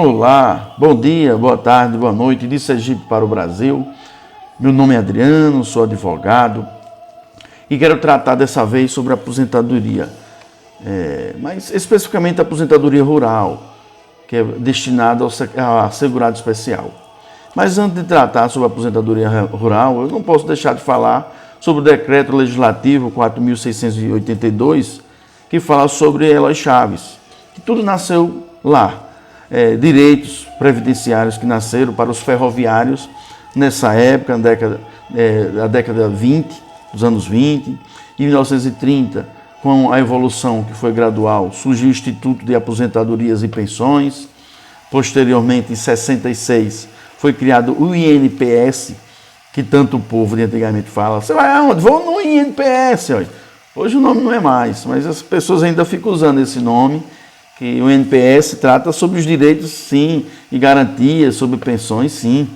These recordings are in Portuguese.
Olá, bom dia, boa tarde, boa noite, de Sergipe para o Brasil. Meu nome é Adriano, sou advogado e quero tratar dessa vez sobre a aposentadoria, mas especificamente a aposentadoria rural, que é destinada ao segurado especial. Mas antes de tratar sobre a aposentadoria rural, eu não posso deixar de falar sobre o Decreto Legislativo 4.682, que fala sobre Eloy Chaves, que tudo nasceu lá. Direitos previdenciários que nasceram para os ferroviários nessa época, na década 20, dos anos 20, em 1930, com a evolução que foi gradual, surgiu o Instituto de Aposentadorias e Pensões. Posteriormente, em 66, foi criado o INPS, que tanto o povo de antigamente fala. Você vai aonde? Vou no INPS. Olha. Hoje o nome não é mais, mas as pessoas ainda ficam usando esse nome, que o INPS trata sobre os direitos, sim, e garantias, sobre pensões, sim.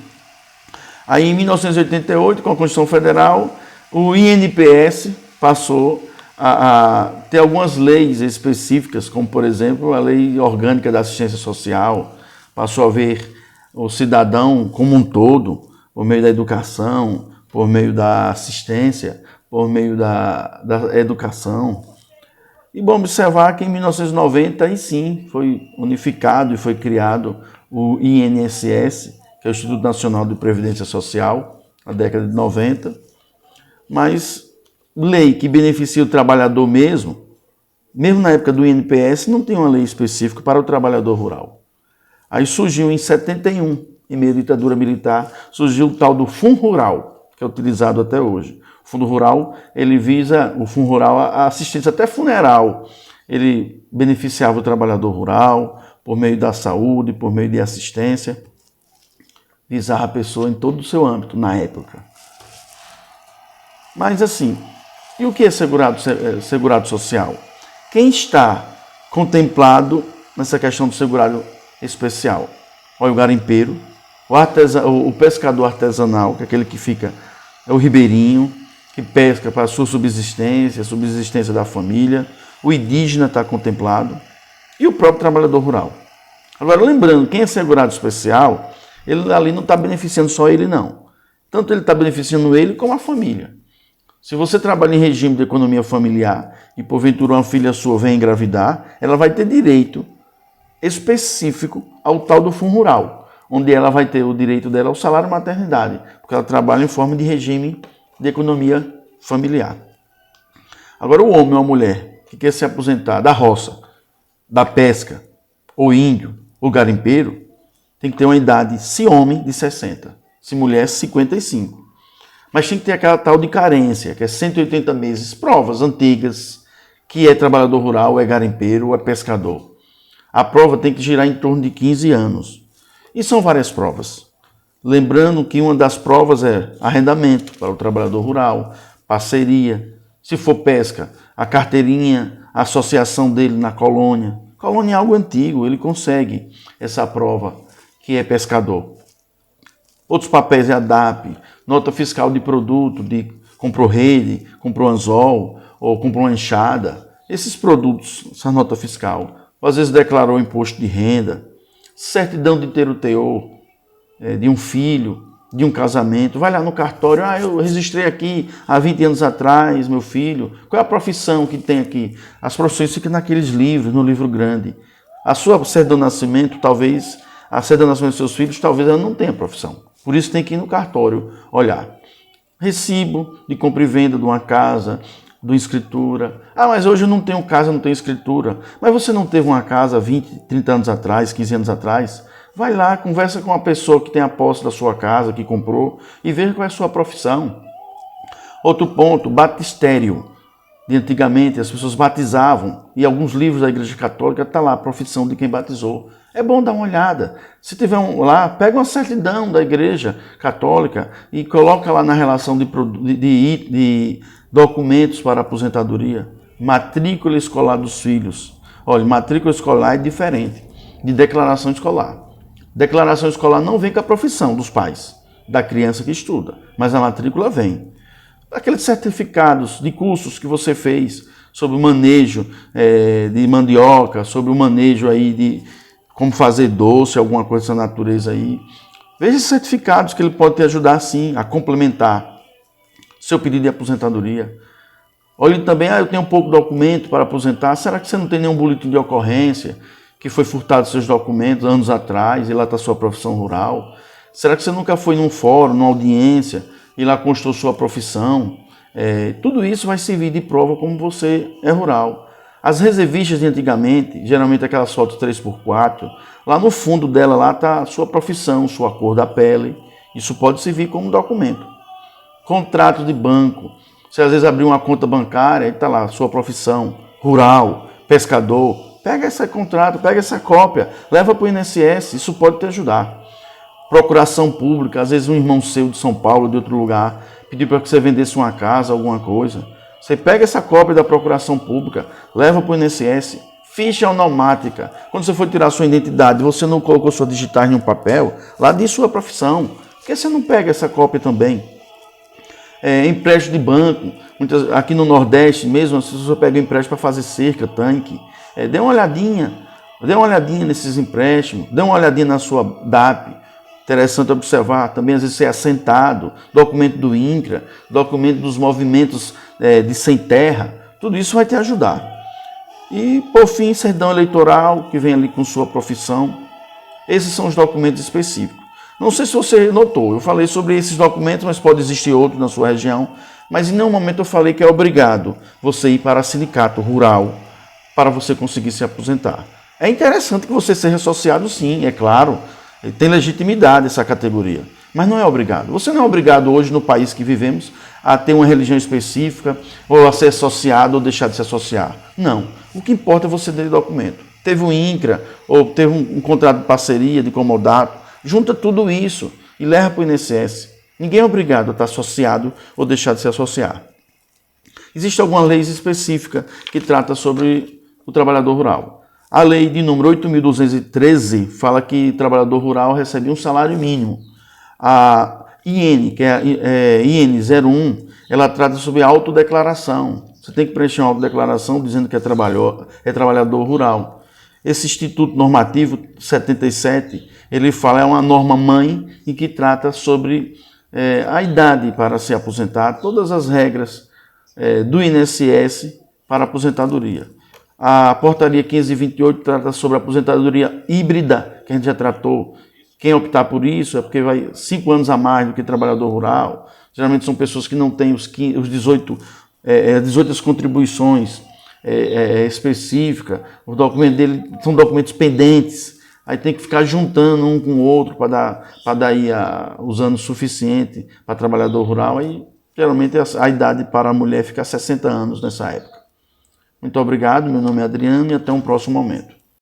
Aí, em 1988, com a Constituição Federal, o INPS passou a ter algumas leis específicas, como, por exemplo, a Lei Orgânica da Assistência Social, passou a ver o cidadão como um todo, por meio da educação, por meio da assistência, por meio da educação. E bom observar que em 1990, aí sim, foi unificado e foi criado o INSS, que é o Instituto Nacional de Previdência Social, na década de 90. Mas lei que beneficia o trabalhador mesmo na época do INPS, não tem uma lei específica para o trabalhador rural. Aí surgiu em 71, em meio à ditadura militar, surgiu o tal do Fundo Rural, que é utilizado até hoje. O Fundo Rural, ele visa, o Fundo Rural, a assistência até funeral. Ele beneficiava o trabalhador rural por meio da saúde, por meio de assistência. Visava a pessoa em todo o seu âmbito, na época. Mas assim, e o que é segurado social? Quem está contemplado nessa questão do segurado especial? Olha, o garimpeiro, o pescador artesanal, que é aquele que fica, é o ribeirinho, que pesca para a sua subsistência, a subsistência da família, o indígena está contemplado e o próprio trabalhador rural. Agora, lembrando, quem é segurado especial, ele ali não está beneficiando só ele, não. Tanto ele está beneficiando ele como a família. Se você trabalha em regime de economia familiar e porventura uma filha sua vem engravidar, ela vai ter direito específico ao tal do Fundo Rural, onde ela vai ter o direito dela ao salário maternidade, porque ela trabalha em forma de regime de economia familiar. Agora, o homem ou a mulher que quer se aposentar da roça, da pesca, ou índio, ou garimpeiro, tem que ter uma idade, se homem, de 60, se mulher, 55. Mas tem que ter aquela tal de carência, que é 180 meses, provas antigas, que é trabalhador rural, é garimpeiro, ou é pescador. A prova tem que girar em torno de 15 anos. E são várias provas. Lembrando que uma das provas é arrendamento para o trabalhador rural, parceria. Se for pesca, a carteirinha, a associação dele na colônia. Colônia é algo antigo, ele consegue essa prova, que é pescador. Outros papéis é a DAP, nota fiscal de produto, comprou rede, comprou anzol ou comprou uma enxada. Esses produtos, essa nota fiscal, às vezes declarou imposto de renda, certidão de ter o teor, de um filho, de um casamento, vai lá no cartório, eu registrei aqui há 20 anos atrás, meu filho, qual é a profissão que tem aqui? As profissões ficam naqueles livros, no livro grande. A sua certidão de nascimento, talvez, a certidão de nascimento dos seus filhos, talvez ela não tenha profissão. Por isso tem que ir no cartório olhar. Recibo de compra e venda de uma casa, de uma escritura. Mas hoje eu não tenho casa, não tenho escritura. Mas você não teve uma casa 20, 30 anos atrás, 15 anos atrás? Vai lá, conversa com a pessoa que tem a posse da sua casa, que comprou, e veja qual é a sua profissão. Outro ponto, batistério. De antigamente as pessoas batizavam, e alguns livros da Igreja Católica está lá a profissão de quem batizou. É bom dar uma olhada. Se tiver lá, pega uma certidão da Igreja Católica e coloca lá na relação de documentos para aposentadoria. Matrícula escolar dos filhos. Olha, matrícula escolar é diferente de declaração escolar. Declaração escolar não vem com a profissão dos pais, da criança que estuda, mas a matrícula vem. Aqueles certificados de cursos que você fez sobre o manejo de mandioca, sobre o manejo aí como fazer doce, alguma coisa dessa natureza aí. Veja esses certificados que ele pode te ajudar sim a complementar seu pedido de aposentadoria. Olhe também, eu tenho um pouco de documento para aposentar, será que você não tem nenhum boletim de ocorrência que foi furtado seus documentos anos atrás e lá está sua profissão rural? Será que você nunca foi num fórum, numa audiência e lá constou sua profissão? Tudo isso vai servir de prova como você é rural. As reservistas de antigamente, geralmente aquelas fotos 3x4, lá no fundo dela lá está a sua profissão, sua cor da pele. Isso pode servir como documento. Contrato de banco. Você às vezes abriu uma conta bancária e está lá, sua profissão, rural, pescador. Pega esse contrato, pega essa cópia, leva para o INSS, isso pode te ajudar. Procuração pública, às vezes um irmão seu de São Paulo, de outro lugar, pediu para que você vendesse uma casa, alguma coisa. Você pega essa cópia da procuração pública, leva para o INSS, ficha onomática. Quando você for tirar sua identidade, você não colocou sua digitais em um papel, lá diz sua profissão. Por que você não pega essa cópia também? Empréstimo de banco, aqui no Nordeste mesmo, as pessoas pegam empréstimo para fazer cerca, tanque. Dê uma olhadinha nesses empréstimos, dê uma olhadinha na sua DAP. Interessante observar também, às vezes, ser assentado, documento do INCRA, documento dos movimentos de sem terra, tudo isso vai te ajudar. E, por fim, certidão eleitoral, que vem ali com sua profissão. Esses são os documentos específicos. Não sei se você notou, eu falei sobre esses documentos, mas pode existir outros na sua região, mas em nenhum momento eu falei que é obrigado você ir para sindicato rural para você conseguir se aposentar. É interessante que você seja associado, sim, é claro, tem legitimidade essa categoria, mas não é obrigado. Você não é obrigado hoje no país que vivemos a ter uma religião específica, ou a ser associado ou deixar de se associar. Não, o que importa é você ter documento. Teve um INCRA, ou teve um contrato de parceria, de comodato, junta tudo isso e leva para o INSS. Ninguém é obrigado a estar associado ou deixar de se associar. Existe alguma lei específica que trata sobre o trabalhador rural. A lei de número 8.213 fala que o trabalhador rural recebe um salário mínimo. A IN, que é a IN 01, ela trata sobre autodeclaração. Você tem que preencher uma autodeclaração dizendo que é trabalhador rural. Esse Instituto Normativo 77, ele fala, é uma norma mãe e que trata sobre a idade para se aposentar, todas as regras do INSS para aposentadoria. A portaria 1528 trata sobre a aposentadoria híbrida, que a gente já tratou. Quem optar por isso é porque vai 5 anos a mais do que trabalhador rural. Geralmente são pessoas que não têm os 18 contribuições específicas. O documento dele são documentos pendentes. Aí tem que ficar juntando um com o outro para dar aí os anos suficientes para trabalhador rural. Aí geralmente a idade para a mulher fica 60 anos nessa época. Muito obrigado, meu nome é Adriano e até um próximo momento.